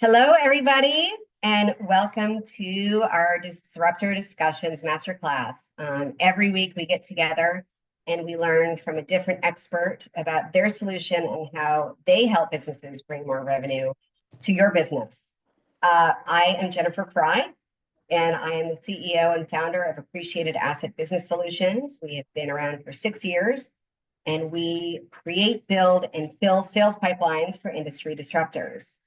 Hello, everybody, and welcome to our Disruptor Discussions Masterclass. Every week we get together and we learn from a different expert about their solution and how they help businesses bring more revenue to your business. I am Jennifer Fry, and I am the CEO and founder of Appreciated Asset Business Solutions. We have been around for 6 years, and we create, build, and fill sales pipelines for industry disruptors.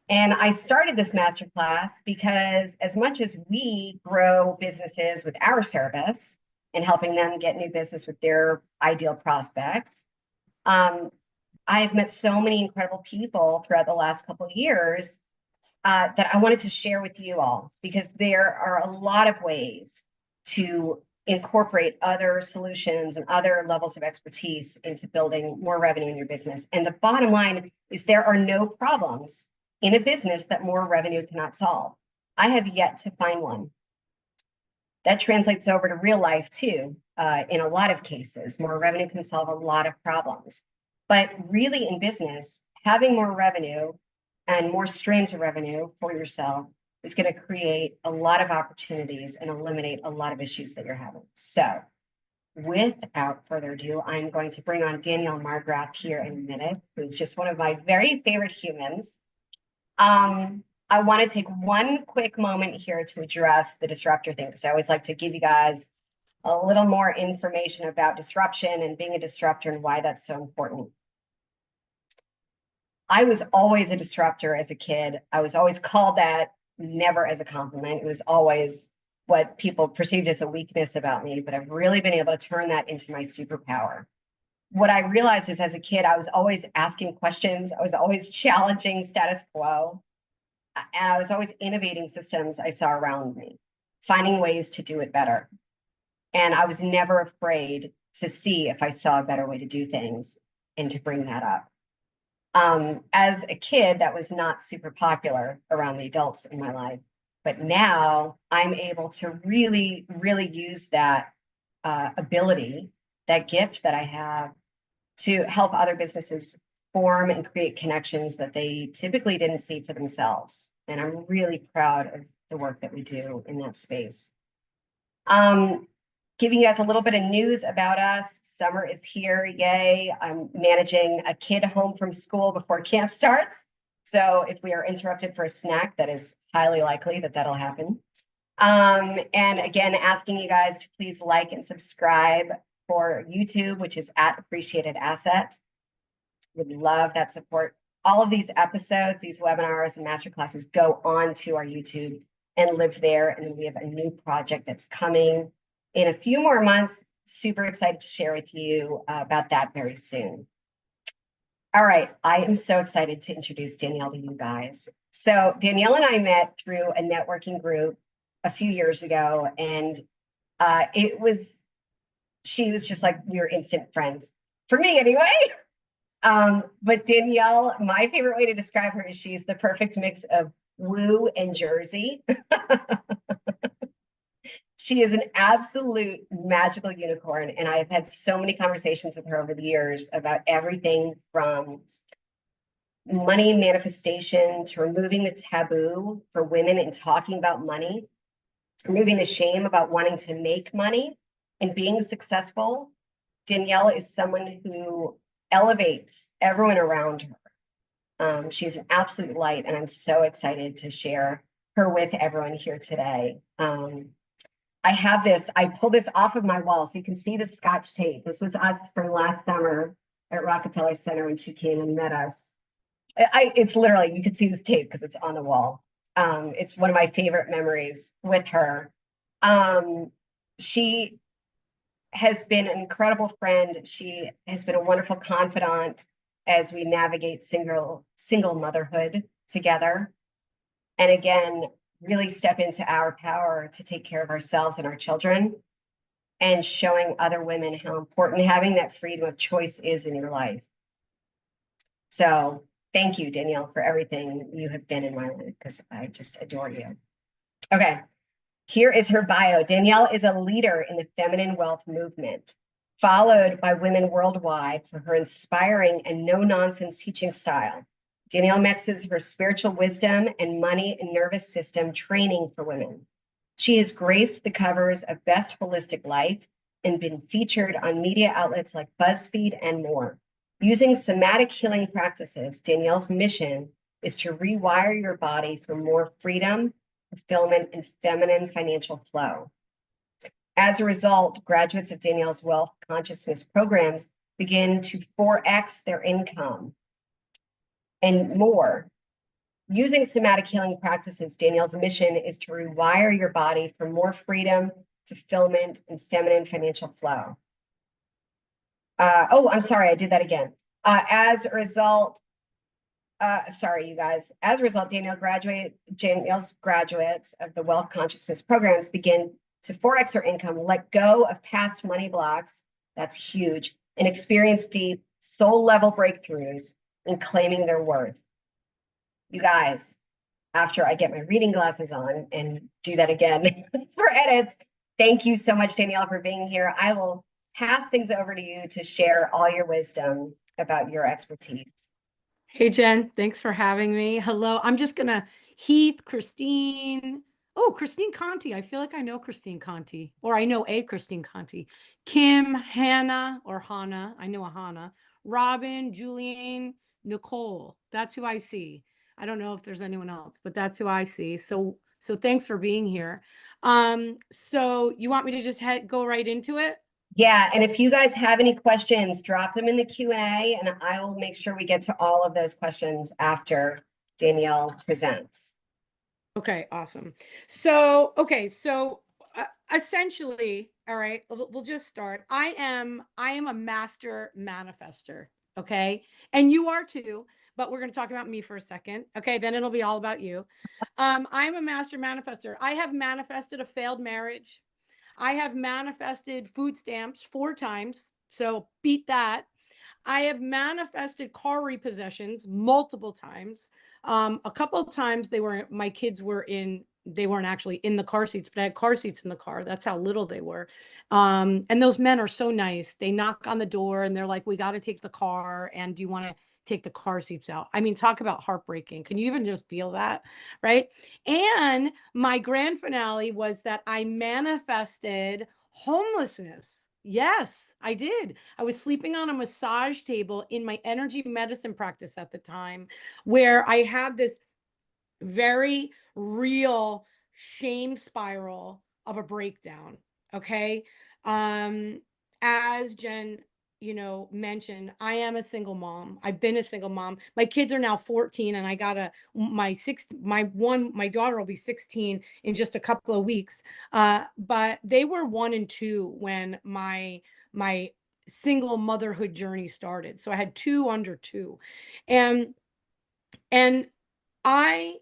And I started this masterclass because as much as we grow businesses with our service and helping them get new business with their ideal prospects, I've met so many incredible people throughout the last couple of years that I wanted to share with you all, because there are a lot of ways to incorporate other solutions and other levels of expertise into building more revenue in your business. And the bottom line is there are no problems in a business that more revenue cannot solve. I have yet to find one. That translates over to real life too. In a lot of cases, more revenue can solve a lot of problems. But really in business, having more revenue and more streams of revenue for yourself is going to create a lot of opportunities and eliminate a lot of issues that you're having. So without further ado, I'm going to bring on Danielle Marggraf here in a minute, who's just one of my very favorite humans. I want to take one quick moment here to address the disruptor thing, because I always like to give you guys a little more information about disruption and being a disruptor and why that's so important. I was always a disruptor as a kid. I was always called that, never as a compliment. It was always what people perceived as a weakness about me, but I've really been able to turn that into my superpower. What I realized is as a kid, I was always asking questions. I was always challenging status quo. And I was always innovating systems I saw around me, finding ways to do it better. And I was never afraid to see if I saw a better way to do things and to bring that up. As a kid, that was not super popular around the adults in my life. But now I'm able to really, really use that ability, that gift that I have, to help other businesses form and create connections that they typically didn't see for themselves. And I'm really proud of the work that we do in that space. Giving you guys a little bit of news about us. Summer is here, yay. I'm managing a kid home from school before camp starts. So if we are interrupted for a snack, that is highly likely that that'll happen. And again, asking you guys to please like and subscribe for YouTube, which is at Appreciated Asset. Would love that support. All of these episodes, these webinars and masterclasses go on to our YouTube and live there. And then we have a new project that's coming in a few more months. Super excited to share with you about that very soon. All right, I am so excited to introduce Danielle to you guys. So Danielle and I met through a networking group a few years ago, and she was just like, we were instant friends, for me anyway. But Danielle, my favorite way to describe her is she's the perfect mix of woo and Jersey. She is an absolute magical unicorn, and I've had so many conversations with her over the years about everything from money manifestation to removing the taboo for women in talking about money, removing the shame about wanting to make money and being successful. Danielle is someone who elevates everyone around her. She's an absolute light, and I'm so excited to share her with everyone here today. I pulled this off of my wall so you can see the Scotch tape. This was us from last summer at Rockefeller Center when she came and met us. It's literally, you can see this tape because it's on the wall. It's one of my favorite memories with her. She has been an incredible friend. She has been a wonderful confidant as we navigate single motherhood together. And again, really step into our power to take care of ourselves and our children, and showing other women how important having that freedom of choice is in your life. So thank you, Danielle, for everything you have been in my life, because I just adore you. Okay. Here is her bio. Danielle is a leader in the feminine wealth movement, followed by women worldwide for her inspiring and no-nonsense teaching style. Danielle mixes her spiritual wisdom and money and nervous system training for women. She has graced the covers of Best Holistic Life and been featured on media outlets like BuzzFeed and more. Using somatic healing practices, Danielle's mission is to rewire your body for more freedom, fulfillment, and feminine financial flow. As a result, graduates of Danielle's wealth consciousness programs begin to 4x their income and more. Using somatic healing practices, Danielle's mission is to rewire your body for more freedom, fulfillment, and feminine financial flow. I'm sorry, I did that again. As a result, sorry, you guys. As a result, Danielle's graduates of the wealth consciousness programs begin to 4x their income, let go of past money blocks, that's huge, and experience deep soul level breakthroughs in claiming their worth. You guys, after I get my reading glasses on and do that again for edits, thank you so much, Danielle, for being here. I will pass things over to you to share all your wisdom about your expertise. Hey, Jen, thanks for having me. Hello. I'm just going to Heath, Christine. Oh, Christine Conti. I feel like I know Christine Conti, or I know a Christine Conti. Kim, Hannah, or Hannah. I know a Hannah. Robin, Julian, Nicole. That's who I see. I don't know if there's anyone else, but that's who I see. So thanks for being here. So you want me to just go right into it? Yeah, and if you guys have any questions, drop them in the Q&A, and I will make sure we get to all of those questions after Danielle presents. Okay, awesome. So essentially, all right, we'll just start. I am a master manifester, okay? And you are too, but we're going to talk about me for a second. Okay, then it'll be all about you. I'm a master manifester. I have manifested a failed marriage. I have manifested food stamps 4 times. So beat that. I have manifested car repossessions multiple times. A couple of times my kids they weren't actually in the car seats, but I had car seats in the car. That's how little they were. And those men are so nice. They knock on the door and they're like, we got to take the car. And do you want to take the car seats out? I mean, talk about heartbreaking. Can you even just feel that? Right. And my grand finale was that I manifested homelessness. Yes, I did. I was sleeping on a massage table in my energy medicine practice at the time, where I had this very real shame spiral of a breakdown. Okay. As Jen, mentioned, I am a single mom. I've been a single mom. My kids are now 14 and I got my daughter will be 16 in just a couple of weeks. But they were 1 and 2 when my single motherhood journey started. So I had 2 under 2. And I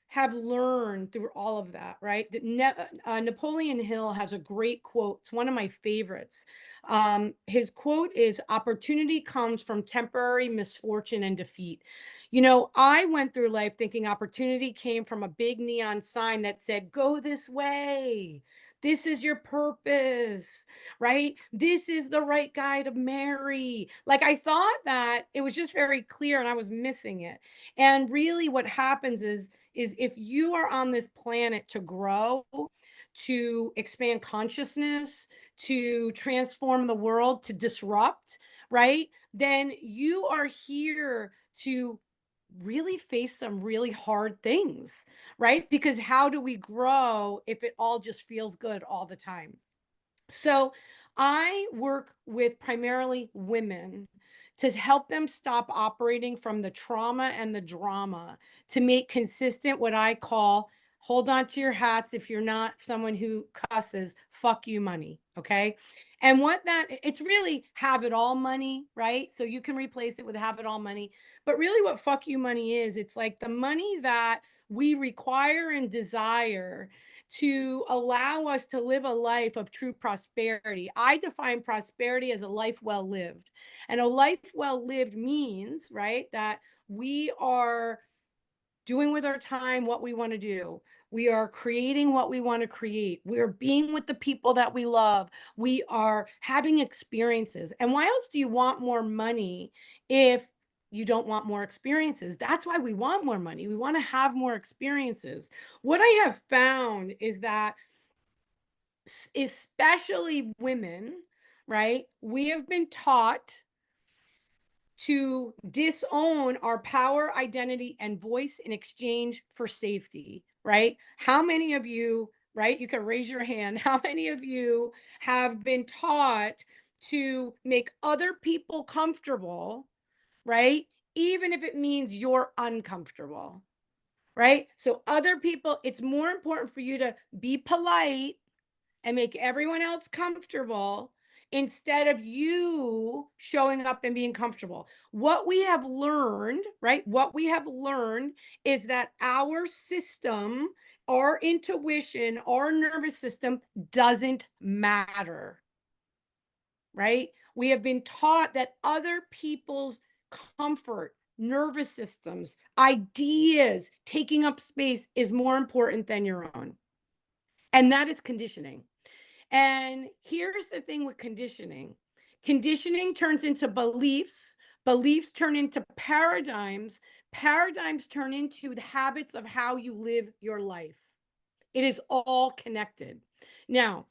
have learned through all of that, right? That Napoleon Hill has a great quote. It's one of my favorites. His quote is, opportunity comes from temporary misfortune and defeat. I went through life thinking opportunity came from a big neon sign that said, go this way. This is your purpose, right? This is the right guy to marry. Like, I thought that it was just very clear and I was missing it. And really what happens is if you are on this planet to grow, to expand consciousness, to transform the world, to disrupt, right? Then you are here to really face some really hard things, right? Because how do we grow if it all just feels good all the time? So I work with primarily women to help them stop operating from the trauma and the drama, to make consistent what I call, hold on to your hats if you're not someone who cusses, fuck you money. Okay. And it's really have it all money, right? So you can replace it with have it all money. But really what fuck you money is, it's like the money that we require and desire to allow us to live a life of true prosperity. I define prosperity as a life well lived. And a life well lived means, right, that we are doing with our time what we want to do. We are creating what we want to create. We are being with the people that we love. We are having experiences. And why else do you want more money if you don't want more experiences. That's why we want more money. We want to have more experiences. What I have found is that especially women, right? We have been taught to disown our power, identity, and voice in exchange for safety, right? How many of you, right? You can raise your hand. How many of you have been taught to make other people comfortable, right? Even if it means you're uncomfortable, right? So, other people, it's more important for you to be polite and make everyone else comfortable instead of you showing up and being comfortable. What we have learned, right? What we have learned is that our system, our intuition, our nervous system doesn't matter, right? We have been taught that other people's comfort, nervous systems, ideas, taking up space is more important than your own. And that is conditioning. And here's the thing with conditioning. Conditioning turns into beliefs, beliefs turn into paradigms, paradigms turn into the habits of how you live your life. It is all connected. Now,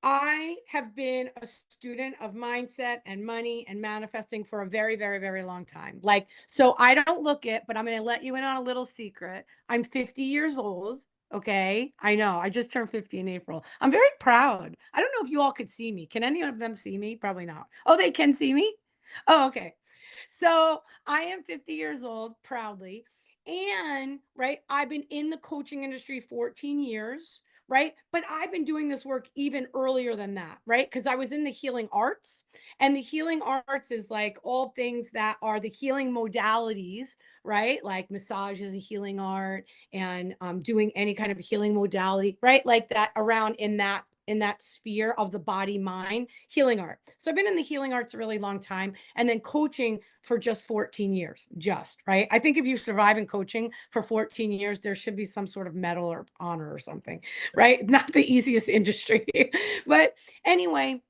I have been a student of mindset and money and manifesting for a very, very, very long time. Like, so I don't look it, but I'm going to let you in on a little secret. I'm 50 years old. Okay. I know. I just turned 50 in April. I'm very proud. I don't know if you all could see me. Can any of them see me? Probably not. Oh, they can see me? Oh, okay. So I am 50 years old, proudly. And right, I've been in the coaching industry 14 years, right? But I've been doing this work even earlier than that, right? Because I was in the healing arts, and the healing arts is like all things that are the healing modalities, right? Like massage is a healing art, and doing any kind of healing modality, right? Like that around in that sphere of the body mind healing art. So I've been in the healing arts a really long time, and then coaching for just 14 years, just right. I think if you survive in coaching for 14 years, there should be some sort of medal or honor or something, right? Not the easiest industry. But anyway,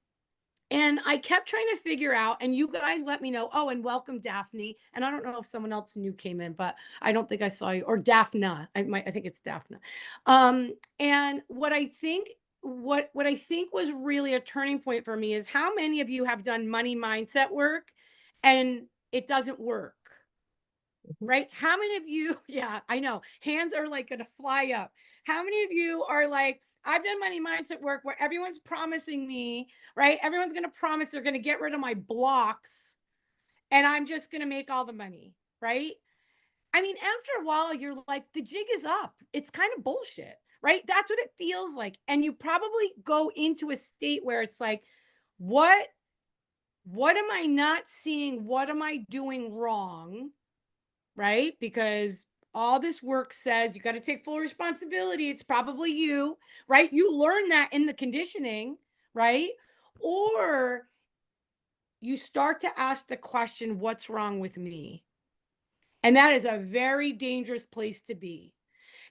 and I kept trying to figure out, and you guys let me know. Oh, and welcome Daphne. And I don't know if someone else new came in, but I don't think I saw you, or Daphna. I think it's Daphna. And what I think was really a turning point for me is how many of you have done money mindset work and it doesn't work, right? How many of you, yeah, I know, hands are like gonna fly up. How many of you are like, I've done money mindset work where everyone's promising me, right? Everyone's gonna promise they're gonna get rid of my blocks and I'm just gonna make all the money, right? I mean, after a while, you're like, the jig is up. It's kind of bullshit, right? That's what it feels like. And you probably go into a state where it's like, what what am I not seeing? What am I doing wrong? Right? Because all this work says you got to take full responsibility. It's probably you, right? You learn that in the conditioning, right? Or you start to ask the question, what's wrong with me? And that is a very dangerous place to be,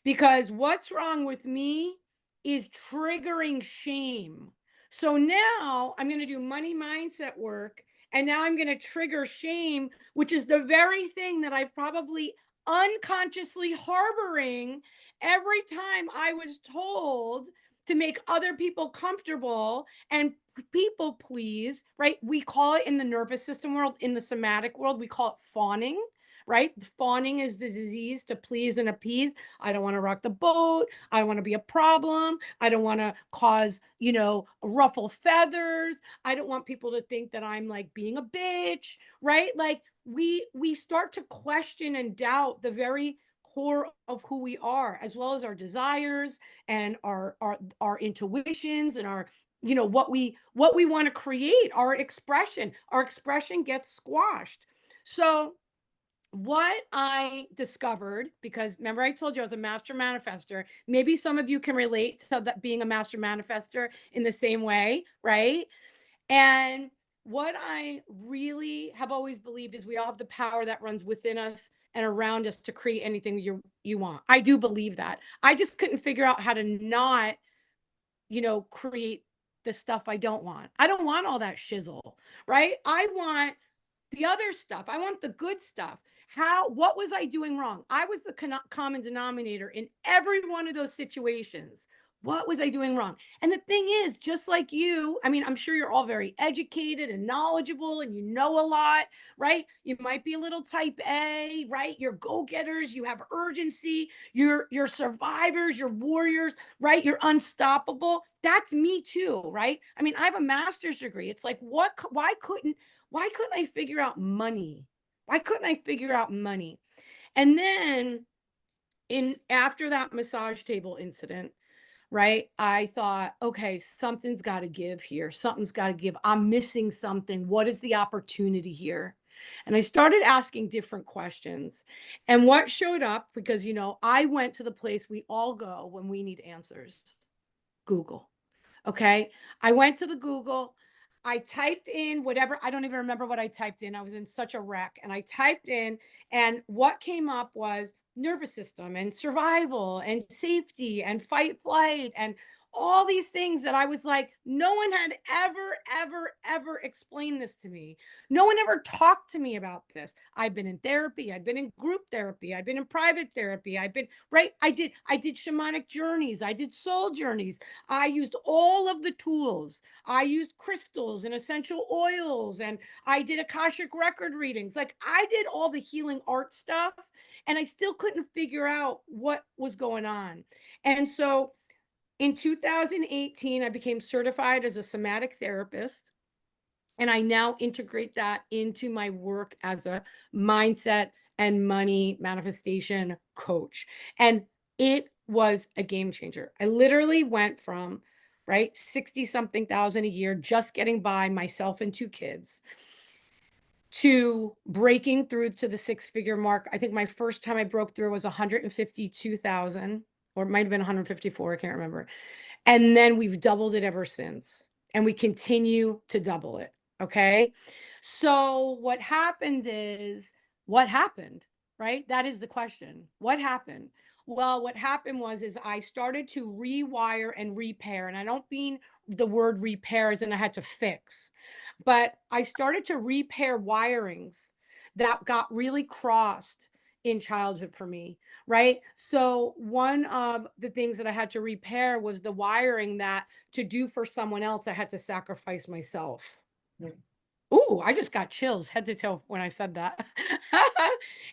because what's wrong with me is triggering shame. So now I'm going to do money mindset work, and now I'm going to trigger shame, which is the very thing that I've probably unconsciously harboring every time I was told to make other people comfortable and people please, right? We call it in the nervous system world, in the somatic world, we call it fawning, right? Fawning is the disease to please and appease. I don't want to rock the boat. I don't want to be a problem. I don't want to cause, ruffle feathers. I don't want people to think that I'm like being a bitch, right? Like we start to question and doubt the very core of who we are, as well as our desires and our intuitions and our what we want to create, our expression gets squashed. So what I discovered, because remember I told you I was a master manifester, maybe some of you can relate to that, being a master manifester in the same way, right? And what I really have always believed is we all have the power that runs within us and around us to create anything you want. I do believe that. I just couldn't figure out how to not, create the stuff I don't want. I don't want all that shizzle, right? I want The other stuff, I want the good stuff. What was I doing wrong? I was the common denominator in every one of those situations. What was I doing wrong? And the thing is, just like you, I mean, I'm sure you're all very educated and knowledgeable and you know a lot, right? You might be a little type A, right? You're go-getters, you have urgency, you're survivors, you're warriors, right? You're unstoppable. That's me too, right? I mean, I have a master's degree. It's like, why couldn't I figure out money? Why couldn't I figure out money? And then in after that massage table incident, right? I thought, okay, something's got to give here. Something's got to give. I'm missing something. What is the opportunity here? And I started asking different questions. And what showed up, because, I went to the place we all go when we need answers, Google. Okay. I went to the Google. I typed in whatever, I don't even remember what I typed in. I was in such a wreck. And I typed in, and what came up was nervous system and survival and safety and fight flight and all these things that I was like, no one had ever explained this to me. No one ever talked to me about this. I've been in therapy. I've been in group therapy. I've been in private therapy. I've been, right. I did shamanic journeys. I did soul journeys. I used all of the tools. I used crystals and essential oils, and I did Akashic record readings. Like, I did all the healing art stuff, and I still couldn't figure out what was going on. And so in 2018, I became certified as a somatic therapist. And I now integrate that into my work as a mindset and money manifestation coach. And it was a game changer. I literally went from, right, 60 something thousand a year, just getting by myself and two kids, to breaking through to the six-figure mark. I think my first time I broke through was 152,000, or it might have been 154, I can't remember. And then we've doubled it ever since. And we continue to double it. Okay. So what happened, right? That is the question. What happened? Well, what happened is I started to rewire and repair. And I don't mean the word repair as in I had to fix, but I started to repair wirings that got really crossed in childhood for me, right? So one of the things that I had to repair was the wiring that to do for someone else, I had to sacrifice myself. Mm. Ooh, I just got chills head to toe when I said that.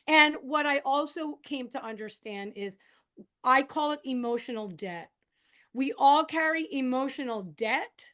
And what I also came to understand is I call it emotional debt. We all carry emotional debt.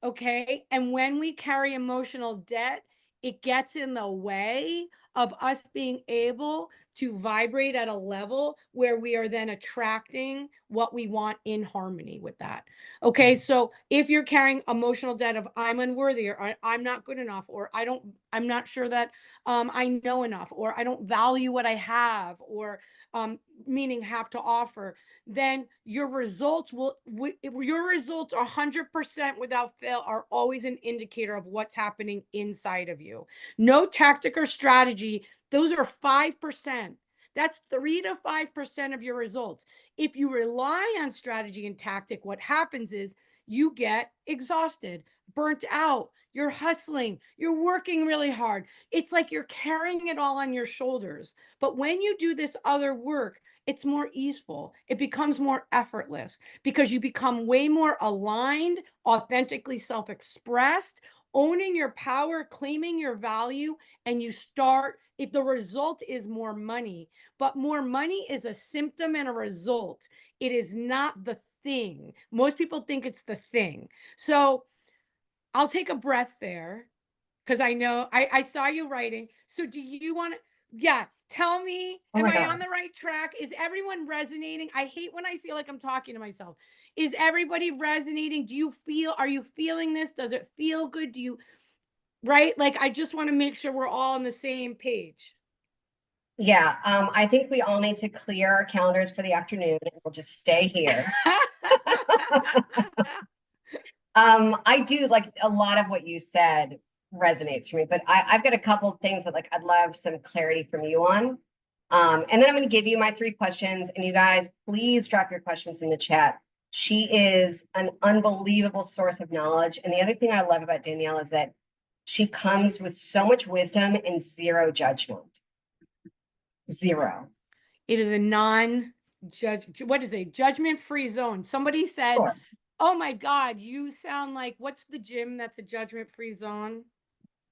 Okay. And when we carry emotional debt, it gets in the way of us being able to vibrate at a level where we are then attracting what we want in harmony with that. Okay. So if you're carrying emotional debt of I'm unworthy, or I'm not good enough, or I'm not sure that I know enough, or I don't value what I have, or meaning have to offer, then your results your results 100% without fail are always an indicator of what's happening inside of you. No tactic or strategy, those are 5%. That's 3 to 5% of your results. If you rely on strategy and tactic, what happens is you get exhausted, burnt out, you're hustling, you're working really hard. It's like you're carrying it all on your shoulders. But when you do this other work, it's more easeful. It becomes more effortless because you become way more aligned, authentically self expressed, owning your power, claiming your value, and you start. If the result is more money, but more money is a symptom and a result, it is not the thing. Most people think it's the thing. So I'll take a breath there because I know I saw you writing. So do you want to, yeah, tell me, Oh am my I on God. the right track? Is everyone resonating? I hate when I feel like I'm talking to myself. Is everybody resonating? Are you feeling this? Does it feel good? Right? Like, I just want to make sure we're all on the same page. Yeah, I think we all need to clear our calendars for the afternoon and we'll just stay here. I do like a lot of what you said resonates for me, but I've got a couple of things that like I'd love some clarity from you on. And then I'm going to give you my three questions, and you guys, please drop your questions in the chat. She is an unbelievable source of knowledge. And the other thing I love about Danielle is that She comes with so much wisdom and zero judgment. Zero. It is a what is a judgment-free zone. Somebody said, Sure. oh my God, you sound like, what's the gym that's a judgment-free zone?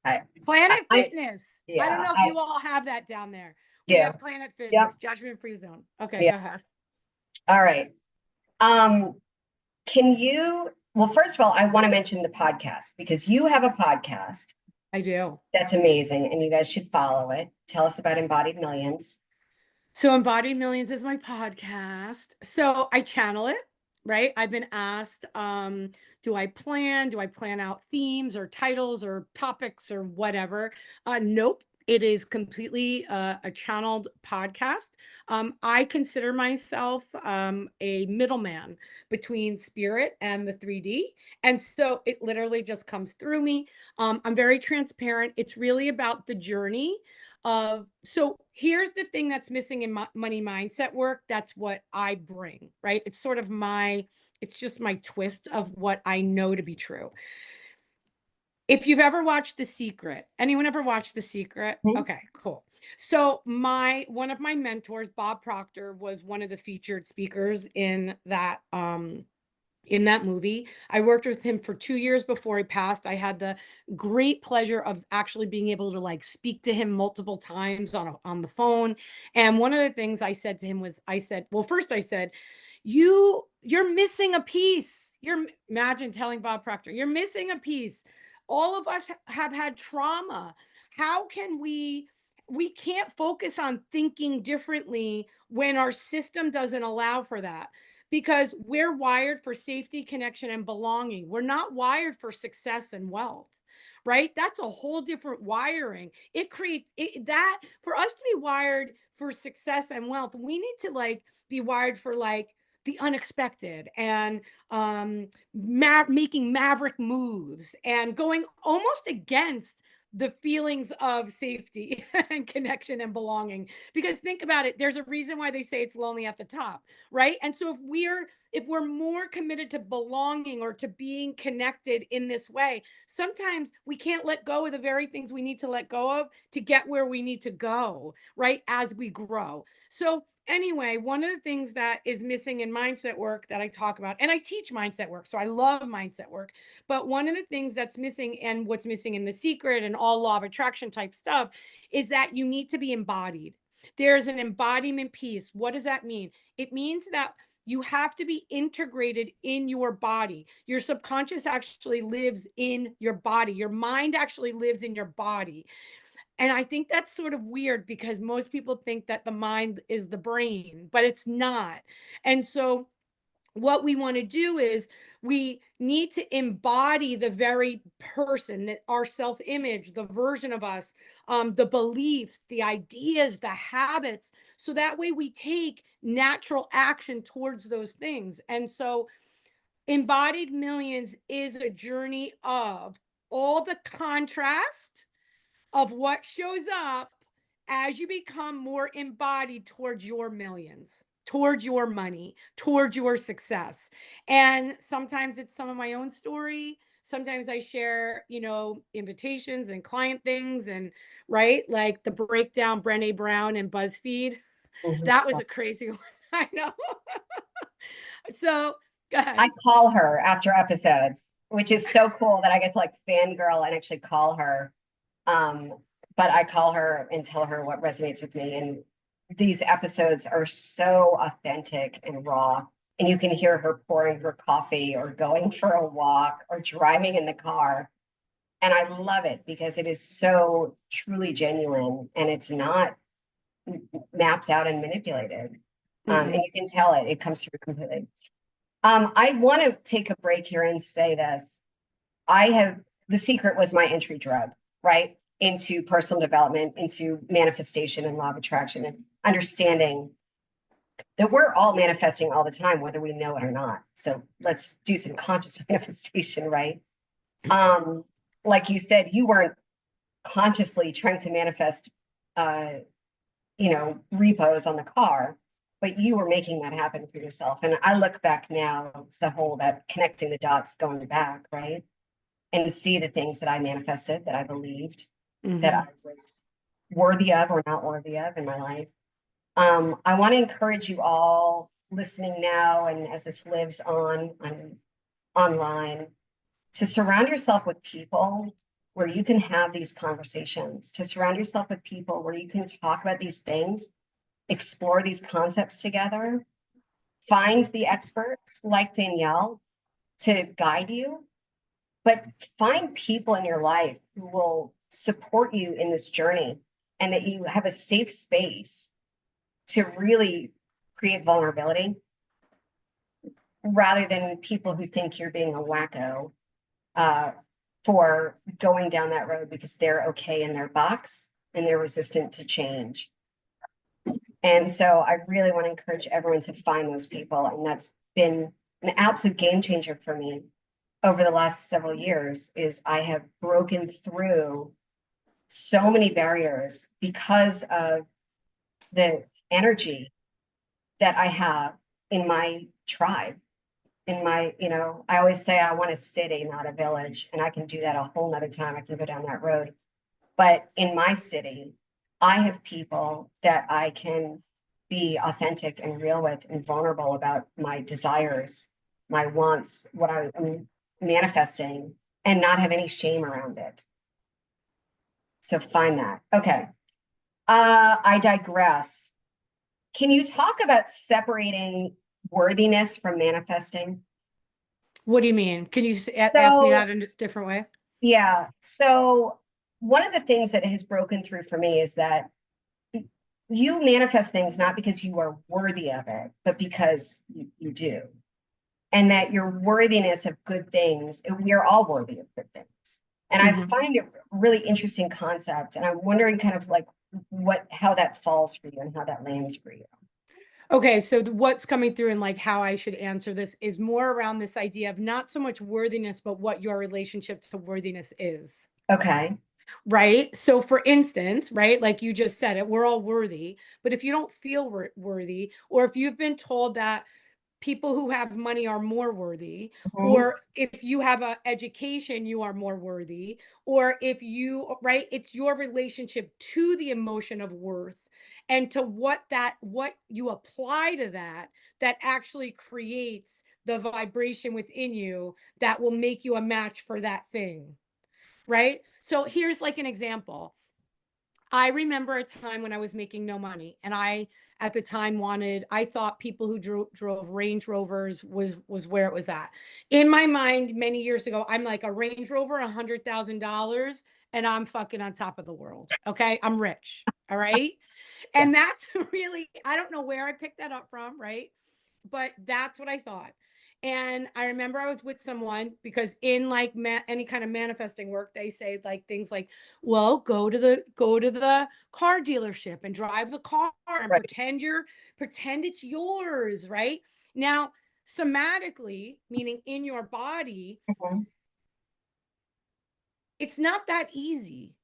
I, Planet I Fitness. I don't yeah, know if I you all have that down there. We do. have Planet Yep. Fitness, judgment-free zone. Okay, Yeah. go ahead. All right. Um, well, first of all, I want to mention the podcast because you have a podcast I do. that's amazing and you guys should follow it. Tell us about Embodied Millions. So Embodied Millions is my podcast. So I channel it, right? I've been asked, do I plan out themes or titles or topics or whatever? Nope. It is completely a channeled podcast. I consider myself a middleman between spirit and the 3D. And so it literally just comes through me. I'm very transparent. It's really about the journey of, so here's the thing that's missing in money mindset work. That's what I bring, right? It's sort of it's just my twist of what I know to be true. If you've ever watched The Secret, anyone ever watched The Secret? Mhm. Okay, cool. So one of my mentors, Bob Proctor, was one of the featured speakers in that movie. I worked with him for 2 years before he passed. I had the great pleasure of actually being able to like speak to him multiple times on the phone. And one of the things I said to him was, well, first I said, you're missing a piece. Imagine telling Bob Proctor, you're missing a piece. All of us have had trauma. How can we can't focus on thinking differently when our system doesn't allow for that, because we're wired for safety, connection, and belonging. We're not wired for success and wealth, right? That's a whole different wiring. It creates that for us to be wired for success and wealth, we need to like be wired for like the unexpected and making maverick moves and going almost against the feelings of safety and connection and belonging. Because think about it, there's a reason why they say it's lonely at the top, right? And so if we're more committed to belonging or to being connected in this way, sometimes we can't let go of the very things we need to let go of to get where we need to go, right? As we grow. So anyway, one of the things that is missing in mindset work that I talk about, and I teach mindset work, so I love mindset work, but one of the things that's missing, and what's missing in The Secret and all law of attraction type stuff, is that you need to be embodied. There's an embodiment piece. What does that mean? It means that you have to be integrated in your body. Your subconscious actually lives in your body. Your mind actually lives in your body. And I think that's sort of weird because most people think that the mind is the brain, but it's not. And so what we want to do is we need to embody the very person, that our self-image, the version of us, the beliefs, the ideas, the habits, so that way we take natural action towards those things. And so Embodied Millions is a journey of all the contrast of what shows up as you become more embodied towards your millions, towards your money, towards your success. And sometimes it's some of my own story. Sometimes I share, invitations and client things, and right, like the breakdown, Brené Brown and BuzzFeed. Mhm. That was a crazy one. I know. So go I ahead. call her after episodes, which is so cool that I get to like fangirl and actually call her. Um, but I call her and tell her what resonates with me. And these episodes are so authentic and raw. And you can hear her pouring her coffee or going for a walk or driving in the car. And I love it because it is so truly genuine and it's not mapped out and manipulated. And Mhm. you can tell it comes through completely. I want to take a break here and say this. The Secret was my entry drug, right? Into personal development, into manifestation and law of attraction, and understanding that we're all manifesting all the time, whether we know it or not. So let's do some conscious manifestation, right? Um, like you said, you weren't consciously trying to manifest, uh, repos on the car, but you were making that happen for yourself. And I look back now, it's the whole that connecting the dots going back, right? and see the things that I manifested, that I believed that I Mhm. was worthy of or not worthy of in my life. I want to encourage you all listening now and as this lives on online to surround yourself with people where you can have these conversations, to surround yourself with people where you can talk about these things, explore these concepts together, find the experts like Danielle to guide you, but find people in your life who will support you in this journey and that you have a safe space to really create vulnerability rather than people who think you're being a wacko uh, for going down that road because they're okay in their box and they're resistant to change. And so I really want to encourage everyone to find those people. And that's been an absolute game changer for me over the last several years is I have broken through so many barriers because of the energy that I have in my tribe. In my, I always say I want a city, not a village, and I can do that a whole nother time. I can go down that road. But in my city, I have people that I can be authentic and real with and vulnerable about my desires, my wants, what I'm manifesting, and not have any shame around it. So find that. Okay. I digress. Can you talk about separating worthiness from manifesting? What do you mean? Can you ask me So, that in a different way? yeah. So, one of the things that has broken through for me is that you manifest things not because you are worthy of it, but because you do. And that your worthiness of good things, we are all worthy of good things. And I Mhm. find it a really interesting concept. And I'm wondering kind of like how that falls for you and how that lands for you. Okay, so what's coming through and like how I should answer this is more around this idea of not so much worthiness, but what your relationship to worthiness is. Okay. Right. So, for instance, right, like you just said it, we're all worthy. But if you don't feel worthy, or if you've been told that people who have money are more worthy, Mhm. or if you have a education you are more worthy, or if you, right, it's your relationship to the emotion of worth and to what you apply to that that actually creates the vibration within you that will make you a match for that thing, right? So here's like an example. I remember a time when I was making no money, and I at the time I thought people who drove Range Rovers was where it was at. In my mind, many years ago, I'm like a Range Rover, $100,000, and I'm fucking on top of the world. Okay, I'm rich. All right, Yeah. and that's really, I don't know where I picked that up from, right? But that's what I thought. And I remember I was with someone because in like any kind of manifesting work, they say like things like, well, go to the car dealership and drive the car and Right. pretend it's yours, right? Now, somatically, meaning in your body, Mhm. it's not that easy.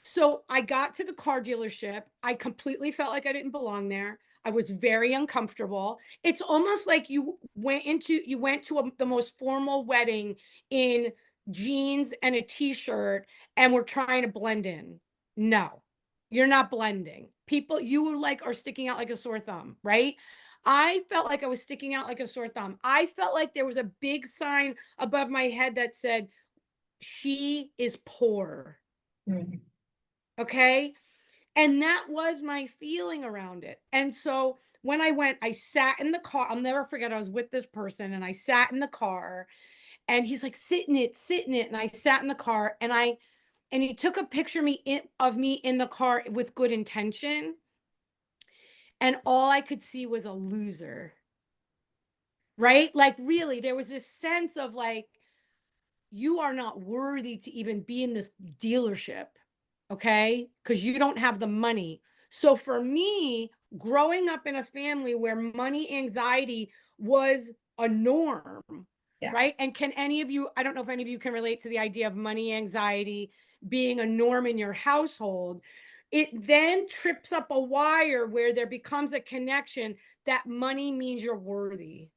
So I got to the car dealership. I completely felt like I didn't belong there. I was very uncomfortable. It's almost like you went to the most formal wedding in jeans and a t-shirt and we're trying to blend in. No. You're not blending. People you like are sticking out like a sore thumb, right? I felt like I was sticking out like a sore thumb. I felt like there was a big sign above my head that said she is poor. Mhm. Okay. And that was my feeling around it. And so when I went, I sat in the car. I'll never forget. I was with this person and I sat in the car and he's like, sit in it, sit in it. And I sat in the car and he took a picture of me in the car with good intention. And all I could see was a loser. Right. Like, really, there was this sense of like, you are not worthy to even be in this dealership, okay? Because you don't have the money. So for me, growing up in a family where money anxiety was a norm, Yeah. right? And can any of you, I don't know if any of you can relate to the idea of money anxiety being a norm in your household. It then trips up a wire where there becomes a connection that money means you're worthy.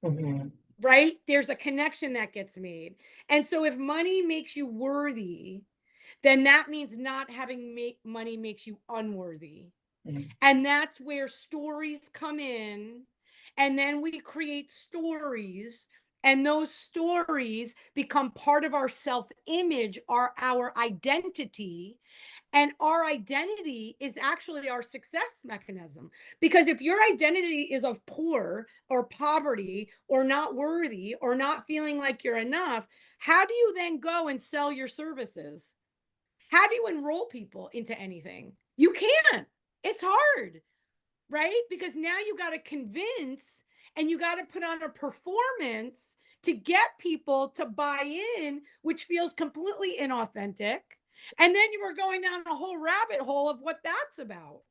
Mhm. right? There's a connection that gets made. And so if money makes you worthy, then that means not having money makes you unworthy. Mhm. And that's where stories come in. And then we create stories, and those stories become part of our self image, our identity. And our identity is actually our success mechanism. Because if your identity is of poor or poverty or not worthy or not feeling like you're enough, how do you then go and sell your services? How do you enroll people into anything? You can't. It's hard, right? Because now you got to convince and you got to put on a performance to get people to buy in, which feels completely inauthentic. And then you are going down a whole rabbit hole of what that's about.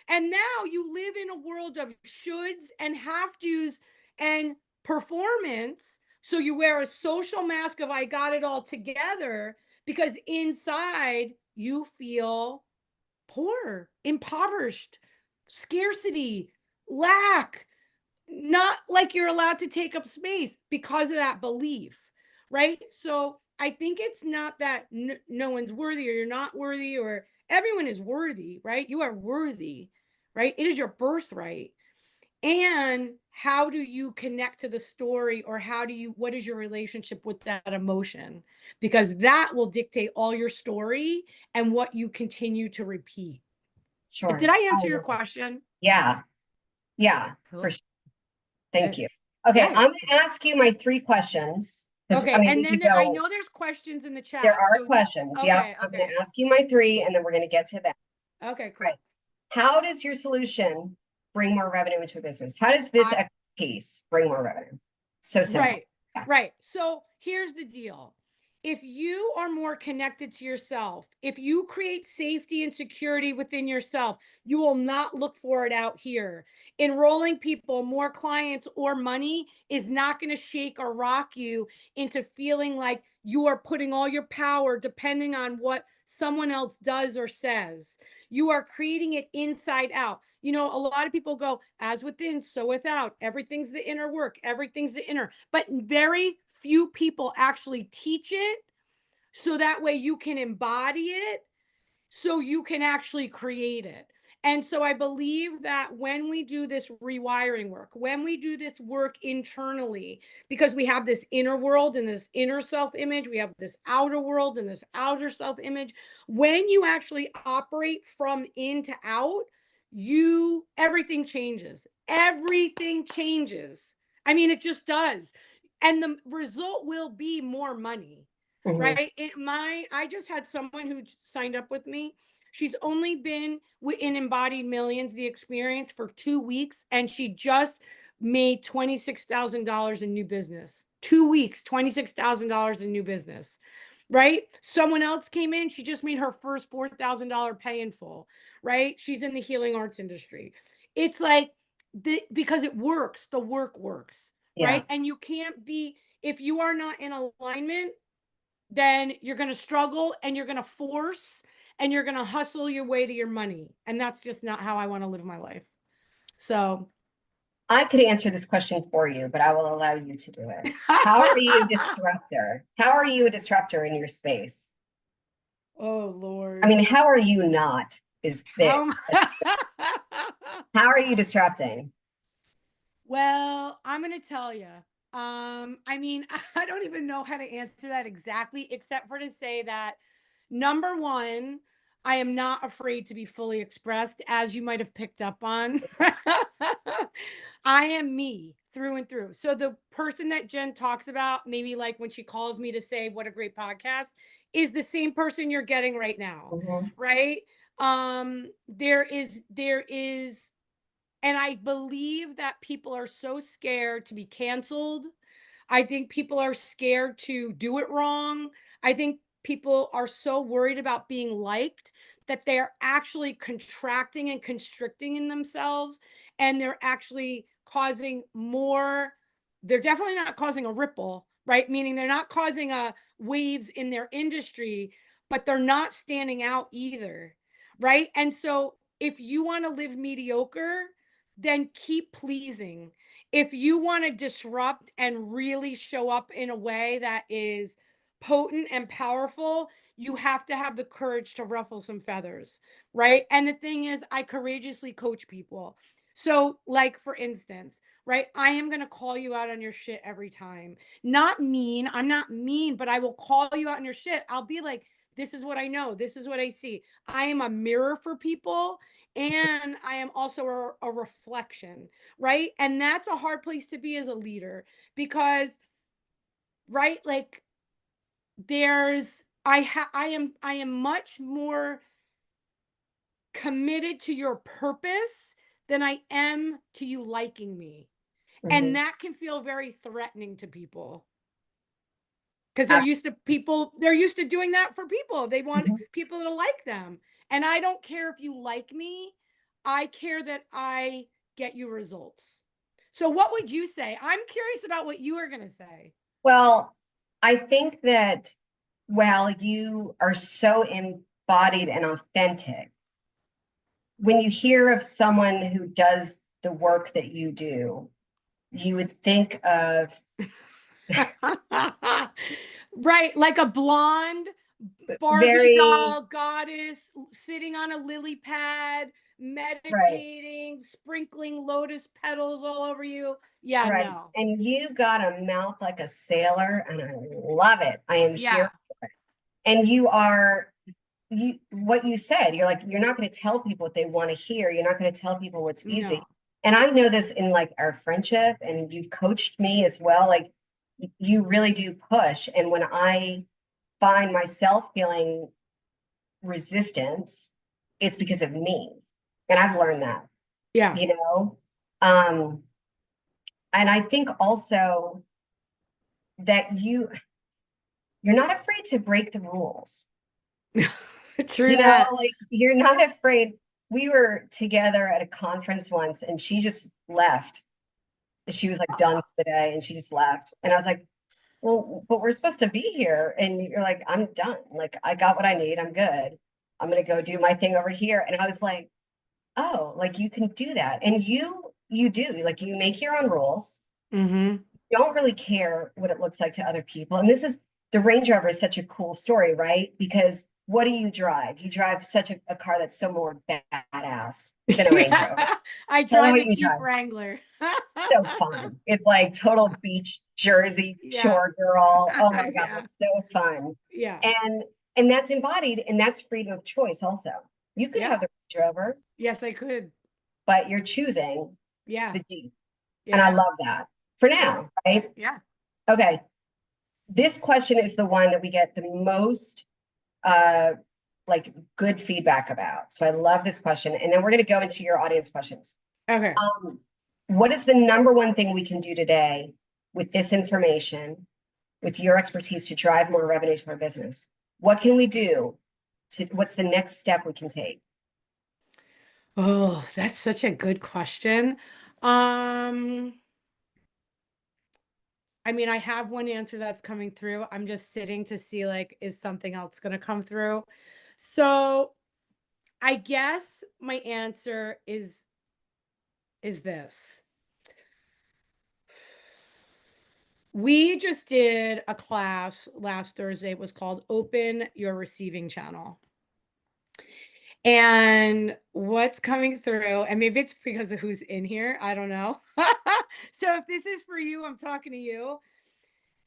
And now you live in a world of shoulds and have tos and performance. So you wear a social mask of I got it all together because inside you feel poor, impoverished, scarcity, lack, not like you're allowed to take up space because of that belief, right? So I think it's not that no one's worthy or you're not worthy or everyone is worthy, right? You are worthy, right? It is your birthright. And how do you connect to the story, or what is your relationship with that emotion? Because that will dictate all your story and what you continue to repeat. Did Sure. I answer your question? Yeah. Yeah, for Cool. sure. Thank Good. you. Okay, Yeah. I'm going to ask you my 3 questions because I Okay. mean And we then could I go. know there's questions in the There chat. are So questions. Yep. okay, I'm going okay. to ask you my 3, and then we're going to get to that. Okay, Right. cool. How does your solution bring more revenue into a business? How does this I expertise bring more revenue? So simple. Right, Yeah. right. So here's the deal. If you are more connected to yourself, if you create safety and security within yourself, you will not look for it out here. Enrolling people, more clients, or money is not going to shake or rock you into feeling like you are putting all your power depending on what someone else does or says. You are creating it inside out. You know, a lot of people go, as within, so without. Everything's the inner work, everything's the inner. But very few people actually teach it so that way you can embody it, so you can actually create it. And so I believe that when we do this rewiring work, when we do this work internally, because we have this inner world and this inner self image, we have this outer world and this outer self image. When you actually operate from in to out, everything changes. Everything changes. I mean, it just does. And the result will be more money, Mhm. right? I just had someone who signed up with me. She's only been in Embodied Millions, the experience, for 2 weeks, and she just made $26,000 in new business. 2 weeks, $26,000 in new business, right? Someone else came in, she just made her first $4,000 pay in full, right? She's in the healing arts industry. It's like, because it works, the work works, Yeah. right? And you can't be, if you are not in alignment, then you're going to struggle and you're going to force and you're going to hustle your way to your money. And that's just not how I want to live my life. So, I could answer this question for you, but I will allow you to do it. How are you a disruptor? How are you a disruptor in your space? oh, I Lord. mean, how are you not is there? How How are you disrupting? Well, I'm going to tell you. I mean, I don't even know how to answer that exactly, except for to say that number one, I am not afraid to be fully expressed, as you might have picked up on. I am me through and through. So the person that Jen talks about, maybe like when she calls me to say what a great podcast, is the same person you're getting right now, Mhm. right? There is and I believe that people are so scared to be canceled. I think people are scared to do it wrong. I think people are so worried about being liked that they're actually contracting and constricting in themselves. And they're actually causing more, they're definitely not causing a ripple, right? Meaning they're not causing a waves in their industry, but they're not standing out either, right? And so if you want to live mediocre, then keep pleasing. If you want to disrupt and really show up in a way that is potent and powerful, you have to have the courage to ruffle some feathers, right? And the thing is, I courageously coach people. So, like, for instance, right, I am going to call you out on your shit every time. Not mean, I'm not mean, but I will call you out on your shit. I'll be like, this is what I know, this is what I see. I am a mirror for people, and I am also a reflection, right? And that's a hard place to be as a leader because, right, like, I am much more committed to your purpose than I am to you liking me. And Mhm. that can feel very threatening to people because Ab- they're used to doing that for people. They want Mhm. people to like them. And I don't care if you like me. I care that I get you results. So what would you say? I'm curious about what you are going to say. Well, I think that while you are so embodied and authentic, when you hear of someone who does the work that you do, you would think of Right, like a blonde Barbie very, doll goddess sitting on a lily pad, right, meditating, sprinkling lotus petals all over you. Yeah, right. no. And you got a mouth like a sailor, and I love it. I am here. Yeah. And you are you what you said, you're like, you're not going to tell people what they want to hear. You're not going to tell people what's easy. No. And I know this in like our friendship, and you've coached me as well. Like you really do push. And when I find myself feeling resistance, it's because of me. And I've learned that, Yeah. you know? Um, and I think also that you're not afraid to break the rules. True You know, that. like you're not afraid. We were together at a conference once and she just left. She was like done for the day and she just left. And I was like, well, but we're supposed to be here. And you're like, I'm done. Like I got what I need. I'm good. I'm gonna go do my thing over here. And I was like, oh, like you can do that. And you do, like you make your own rules. Mm-hmm. Don't really care what it looks like to other people. And this is the Range Rover is such a cool story, right? Because what do you drive? You drive such a car that's so more badass than a Range Rover. Yeah. I Tell me drive what a you Jeep drive. Wrangler. So fun. It's like total beach Jersey Yeah. shore girl. Oh my God, Yeah. it's so fun. Yeah. And and that's embodied and that's freedom of choice also. You could have Yeah. the Range Rover, Yes, I could. but you're choosing Yeah. the Jeep. And I Yeah. love that for Yeah. now, right? Yeah. Okay. This question is the one that we get the most uh like good feedback about. So I love this question. And then we're going to go into your audience questions. Okay. What is the number one thing we can do today with this information, with your expertise to drive more revenue to our business? What can we do what's the next step we can take? Oh, that's such a good question. Um, I mean, I have one answer that's coming through. I'm just sitting to see, like, is something else going to come through? So I guess my answer is this. We just did a class last Thursday. It was called Open Your Receiving Channel. And what's coming through, and maybe it's because of who's in here, I don't know. So if this is for you, I'm talking to you.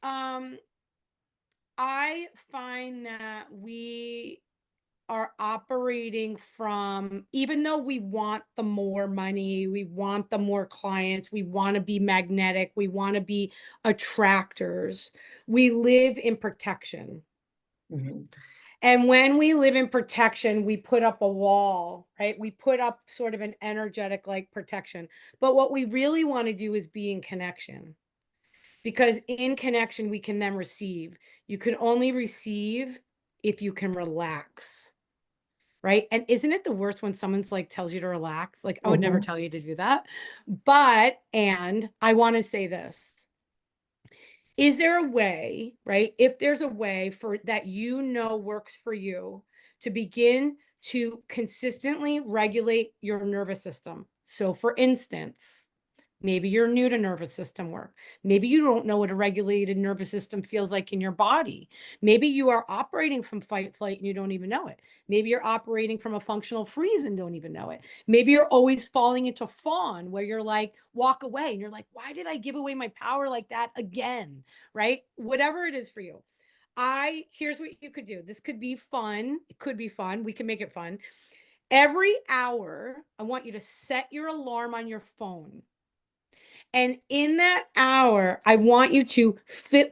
Um, I find that we are operating from, even though we want the more money, we want the more clients, we want to be magnetic, we want to be attractors, we live in protection. Mhm. And when we live in protection, we put up a wall, right? We put up sort of an energetic like protection. But what we really want to do is be in connection, because in connection, we can then receive. You can only receive if you can relax. Right. And isn't it the worst when someone's like tells you to relax? Like, I would never Mhm. tell you to do that. But, and I want to say this, is there a way, right? If there's a way for that, works for you to begin to consistently regulate your nervous system. So for instance, maybe you're new to nervous system work. Maybe you don't know what a regulated nervous system feels like in your body. Maybe you are operating from fight, flight, and you don't even know it. Maybe you're operating from a functional freeze and don't even know it. Maybe you're always falling into fawn where you're like, walk away. And you're like, why did I give away my power like that again? Right? Whatever it is for you. Here's what you could do. This could be fun. It could be fun. We can make it fun. Every hour, I want you to set your alarm on your phone. And in that hour, I want you to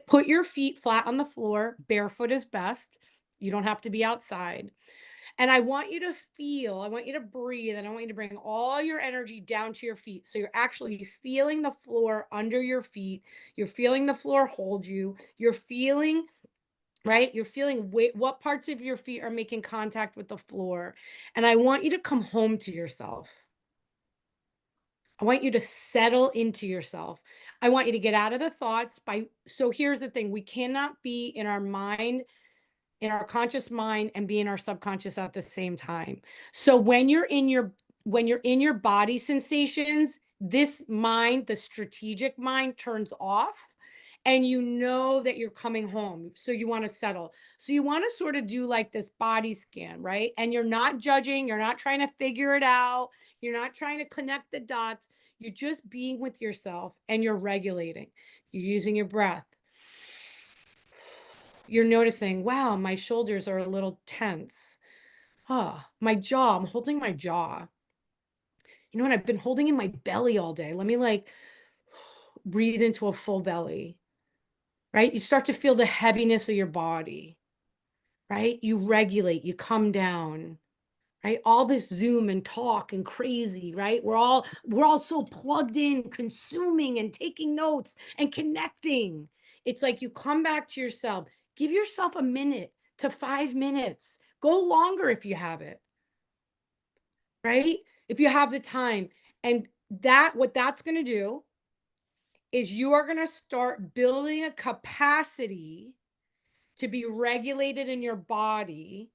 put your feet flat on the floor. Barefoot is best. You don't have to be outside. And I want you to feel, I want you to breathe, and I want you to bring all your energy down to your feet. So you're actually feeling the floor under your feet. You're feeling the floor hold you. You're feeling, right? You're feeling what parts of your feet are making contact with the floor. And I want you to come home to yourself. I want you to settle into yourself. I want you to get out of the thoughts so here's the thing. We cannot be in our mind, in our conscious mind, and be in our subconscious at the same time. So when you're in your body sensations, this mind, the strategic mind, turns off, and you know that you're coming home. So you want to settle. So you want to sort of do like this body scan, right? And you're not judging, you're not trying to figure it out, you're not trying to connect the dots. You're just being with yourself and you're regulating. You're using your breath. You're noticing, wow, my shoulders are a little tense. My jaw, I'm holding my jaw. You know what? I've been holding in my belly all day. Let me like breathe into a full belly, right? You start to feel the heaviness of your body, right? You regulate, you come down, right? All this Zoom and talk and crazy, right? We're all so plugged in, consuming and taking notes and connecting. It's like you come back to yourself. Give yourself a minute to 5 minutes. Go longer if you have it, right? If you have the time. And what that's going to do is you are going to start building a capacity to be regulated in your body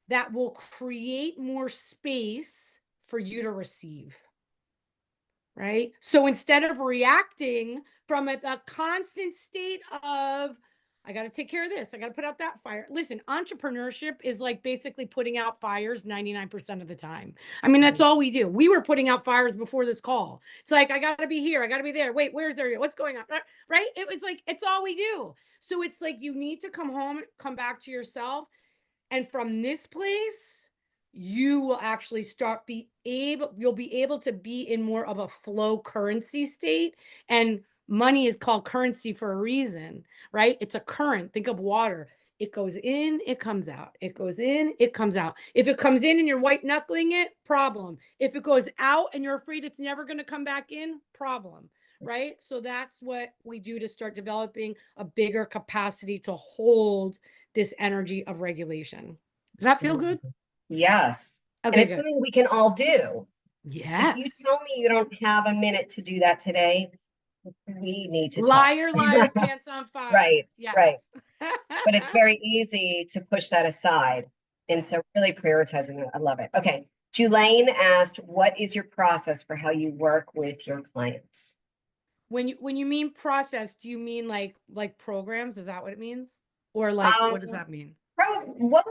that will create more space for you to receive. Right? So instead of reacting from a constant state of, I got to take care of this, I got to put out that fire. Listen, entrepreneurship is like basically putting out fires 99% of the time. I mean, that's all we do. We were putting out fires before this call. It's like, I got to be here, I got to be there. Wait, where's there? What's going on? Right? It was like, it's all we do. So it's like, you need to come home, come back to yourself. And from this place, you will actually you'll be able to be in more of a flow currency state. And money is called currency for a reason, right? It's a current. Think of water. It goes in, it comes out. It goes in, it comes out. If it comes in and you're white knuckling it, problem. If it goes out and you're afraid it's never going to come back in, problem, right? So that's what we do to start developing a bigger capacity to hold this energy of regulation. Does that feel good? Yes. And Okay, it's good. something we can all do. If you Yes. tell me you don't have a minute to do that today, we need to talk. Liar, liar, pants on fire. Right, right. Yes. But it's very easy to push that aside. And so really prioritizing that. I love it. Okay. Julaine asked, what is your process for how you work with your clients? When you mean process, do you mean like programs? Is that what it means? Or like what does that mean?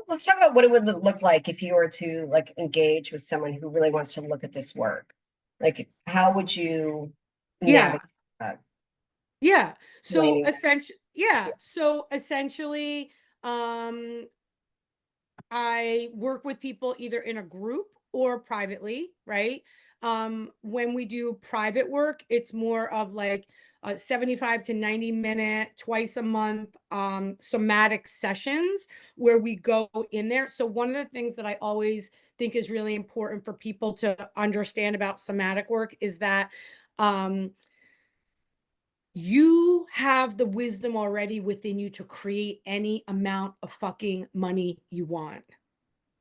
Let's talk about what it would look like if you were to like engage with someone who really wants to look at this work. Like, how would you Yeah. navigate that? Yeah. So Explaining essentially, yeah. that. So essentially, I work with people either in a group or privately, right? When we do private work, it's more of like a 75 to 90 minute, twice a month, somatic sessions where we go in there. So one of the things that I always think is really important for people to understand about somatic work is that, you have the wisdom already within you to create any amount of fucking money you want.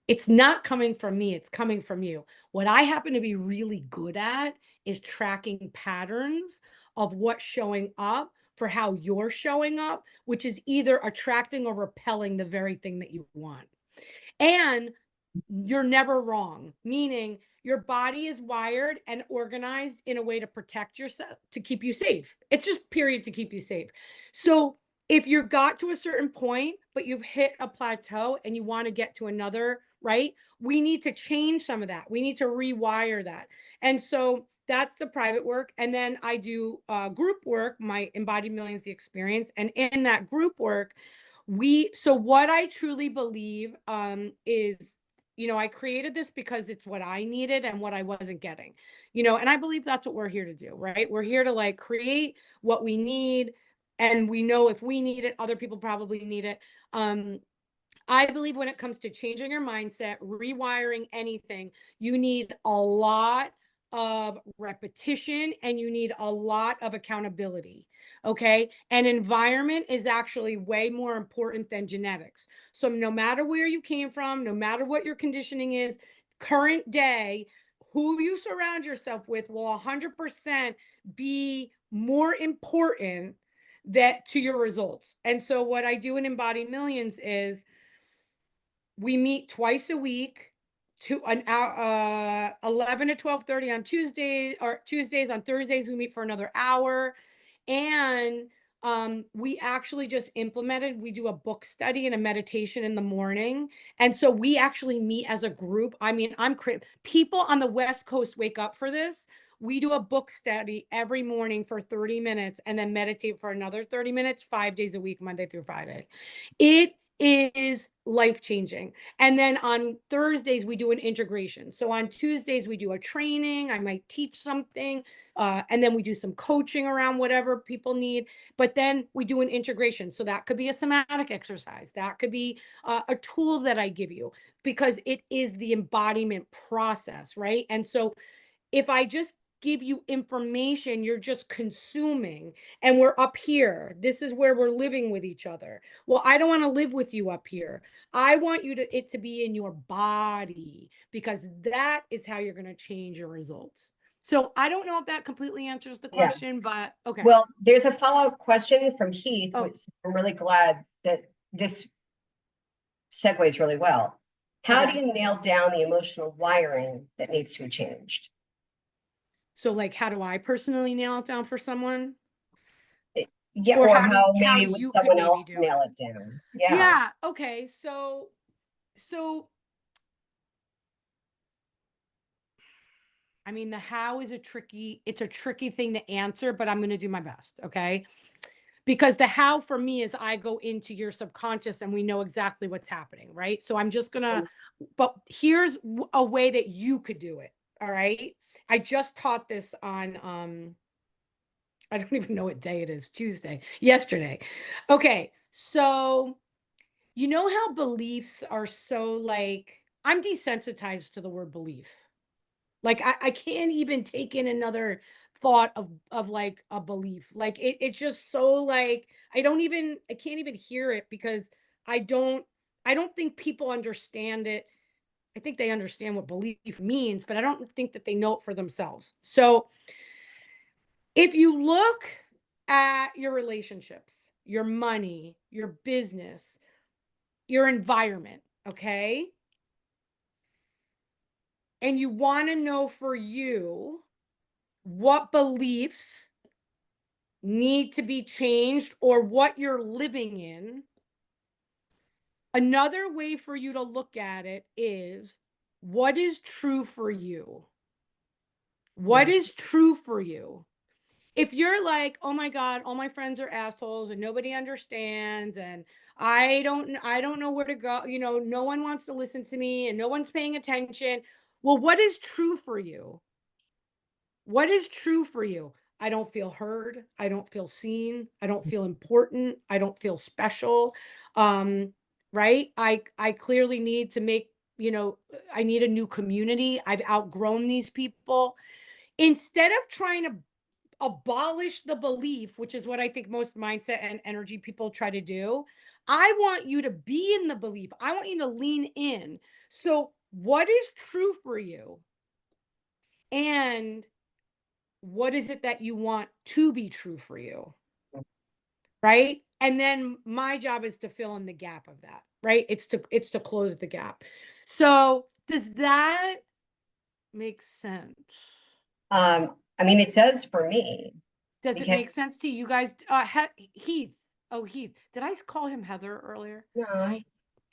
It's not coming from me, it's coming from you. What I happen to be really good at is tracking patterns of what's showing up for how you're showing up, which is either attracting or repelling the very thing that you want. And you're never wrong, meaning Your body is wired and organized in a way to protect yourself, to keep you safe. It's just period to keep you safe. So if you got to a certain point, but you've hit a plateau and you want to get to another, right? We need to change some of that. We need to rewire that. And so that's the private work. And then I do group work, my Embodied Millions, the experience. And in that group work, so what I truly believe is, I created this because it's what I needed and what I wasn't getting, and I believe that's what we're here to do, right? We're here to like create what we need. And we know if we need it, other people probably need it. I believe when it comes to changing your mindset, rewiring anything, you need a lot of repetition and you need a lot of accountability. Okay. And environment is actually way more important than genetics. So no matter where you came from, no matter what your conditioning is, current day, who you surround yourself with will 100% be more important that to your results. And so what I do in Embodied Millions is we meet twice a week to an hour, 11 to 12:30 on Tuesdays, or Tuesdays. On Thursdays we meet for another hour. And we actually just implemented, we do a book study and a meditation in the morning. And so we actually meet as a group. I mean, people on the West Coast wake up for this. We do a book study every morning for 30 minutes and then meditate for another 30 minutes, 5 days a week, Monday through Friday. It is life changing. And then on Thursdays, we do an integration. So on Tuesdays, we do a training. I might teach something. And then we do some coaching around whatever people need. But then we do an integration. So that could be a somatic exercise. That could be a tool that I give you, because it is the embodiment process, right? And so if I just give you information, you're just consuming, and we're up here. This is where we're living with each other. Well, I don't want to live with you up here. I want it to be in your body, because that is how you're going to change your results. So I don't know if that completely answers the Yeah. question, but okay. Well, there's a follow-up question from Keith, Oh, which I'm really glad that this segues really well. How do okay. you nail down the emotional wiring that needs to be changed? So like, how do I personally nail it down for someone? Yeah, Or or how maybe would you could someone maybe else do nail it? it down? Yeah. Yeah. Okay. So I mean, the how is it's a tricky thing to answer, but I'm going to do my best. Okay. Because the how for me is I go into your subconscious and we know exactly what's happening. Right. So I'm just going to, but here's a way that you could do it. All right. I just taught this on, I don't even know what day it is, Tuesday, yesterday. Okay. So, you know how beliefs are so like, I'm desensitized to the word belief. Like I can't even take in another thought of like a belief. Like it's just so like I can't even hear it, because I don't I don't think people understand it. I think they understand what belief means, but I don't think that they know it for themselves. So if you look at your relationships, your money, your business, your environment, okay? And you want to know for you what beliefs need to be changed or what you're living in. Another way for you to look at it is, what is true for you? What Mhm. is true for you? If you're like, oh my God, all my friends are assholes and nobody understands, and I don't know where to go, no one wants to listen to me and no one's paying attention. Well, what is true for you? What is true for you? I don't feel heard. I don't feel seen. I don't feel important. I don't feel special. Um, right? I clearly need to make, I need a new community. I've outgrown these people. Instead of trying to abolish the belief, which is what I think most mindset and energy people try to do, I want you to be in the belief. I want you to lean in. So, what is true for you? And what is it that you want to be true for you? Right. And then my job is to fill in the gap of that. Right. It's to close the gap. So does that make sense. I mean, it does for me Does it because make sense to you guys? Heath. Oh, Heath. Did I call him Heather earlier? no,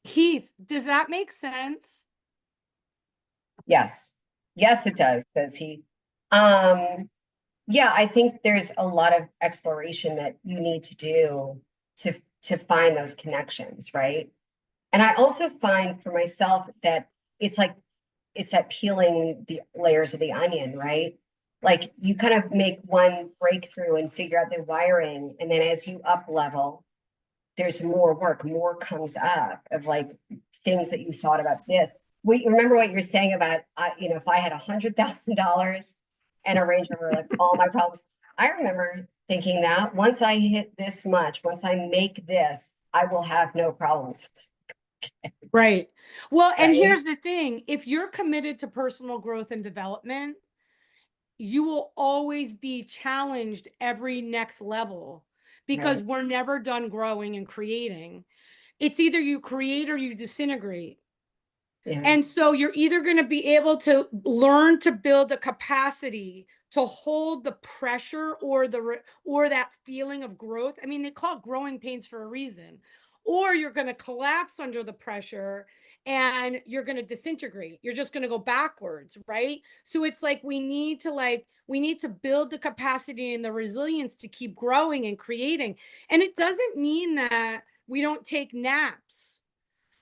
Heath, does that make sense? yes, yes, it does, says he. Um, yeah, I think there's a lot of exploration that you need to do to find those connections, right? And I also find for myself that it's like it's that peeling the layers of the onion, right? Like you kind of make one breakthrough and figure out the wiring, and then as you up level, there's more work, more comes up of like things that you thought about this. We remember what you're saying about, if I had $100,000 and a Range Rover, like all my problems. I remember thinking that once I hit this much, once I make this, I will have no problems. Right. Well, and Right? here's the thing, if you're committed to personal growth and development, you will always be challenged every next level because Right. we're never done growing and creating. It's either you create or you disintegrate. Yeah. And so you're either going to be able to learn to build a capacity to hold the pressure or or that feeling of growth. I mean, they call it growing pains for a reason. Or you're going to collapse under the pressure and you're going to disintegrate. You're just going to go backwards, right? So it's like we need to build the capacity and the resilience to keep growing and creating. And it doesn't mean that we don't take naps.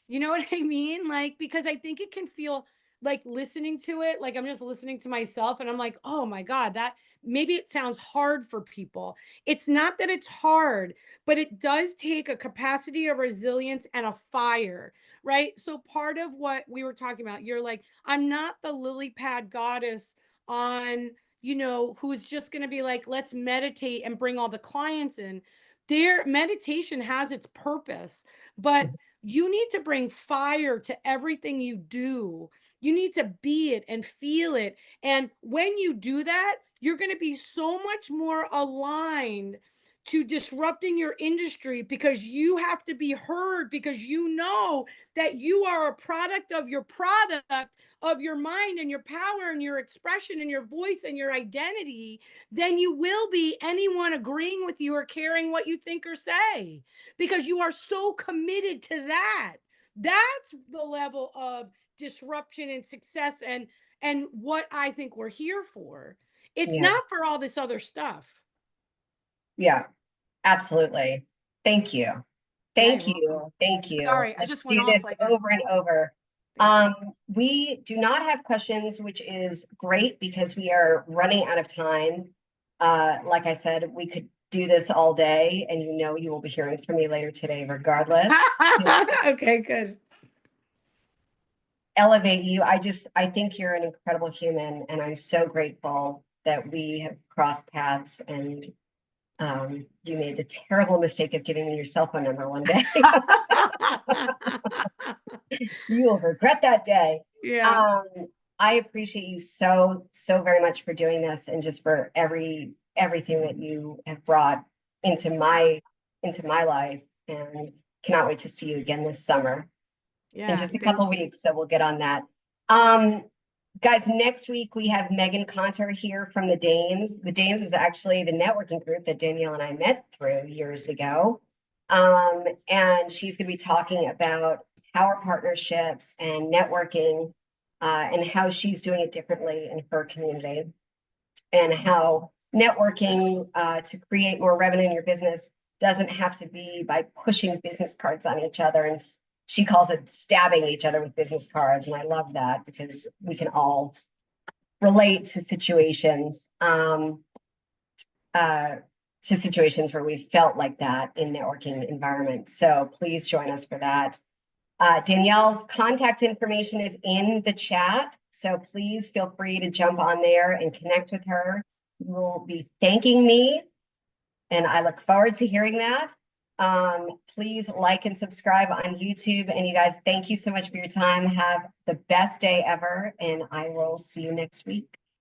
You know what I mean? Like, because I think it can feel like listening to it, like I'm just listening to myself and I'm like, oh my God, that maybe it sounds hard for people. It's not that it's hard, but it does take a capacity of resilience and a fire, right? So part of what we were talking about, you're like, I'm not the lily pad goddess on, who's just going to be like, let's meditate and bring all the clients in. Their meditation has its purpose, but you need to bring fire to everything you do. You need to be it and feel it. And when you do that, you're going to be so much more aligned to disrupting your industry because you have to be heard because you know that you are a product of your product, of your mind and your power and your expression and your voice and your identity. Then you will be anyone agreeing with you or caring what you think or say because you are so committed to that. That's the level of disruption and success and what I think we're here for. It's Yeah. not for all this other stuff. Yeah. Absolutely. Thank you. Yeah, you're Thank welcome. you. Thank you. Sorry, I Let's just went do off this like a over and over. thank you. We do not have questions, which is great because we are running out of time. Like I said, we could do this all day, and you will be hearing from me later today, regardless. To Okay, good. elevate you, I think you're an incredible human, and I'm so grateful that we have crossed paths and you made the terrible mistake of giving me your cell phone number one day. You will regret that day. Yeah. Um, I appreciate you so, so very much for doing this and just for everything that you have brought into my life, and cannot wait to see you again this summer in Yeah, just a couple thank of you. weeks. So we'll get on that. Um, Guys, next week we have Megan Conter here from the Dames. The Dames is actually the networking group that Danielle and I met through years ago. And she's going to be talking about power partnerships and networking, and how she's doing it differently in her community, and how networking, to create more revenue in your business doesn't have to be by pushing business cards on each other, and she calls it stabbing each other with business cards. And I love that because we can all relate to uh, situations where we felt like that in networking environments. So please join us for that. Danielle's contact information is in the chat, so please feel free to jump on there and connect with her. You will be thanking me, and I look forward to hearing that. Please like and subscribe on YouTube. And you guys, thank you so much for your time. Have the best day ever, and I will see you next week.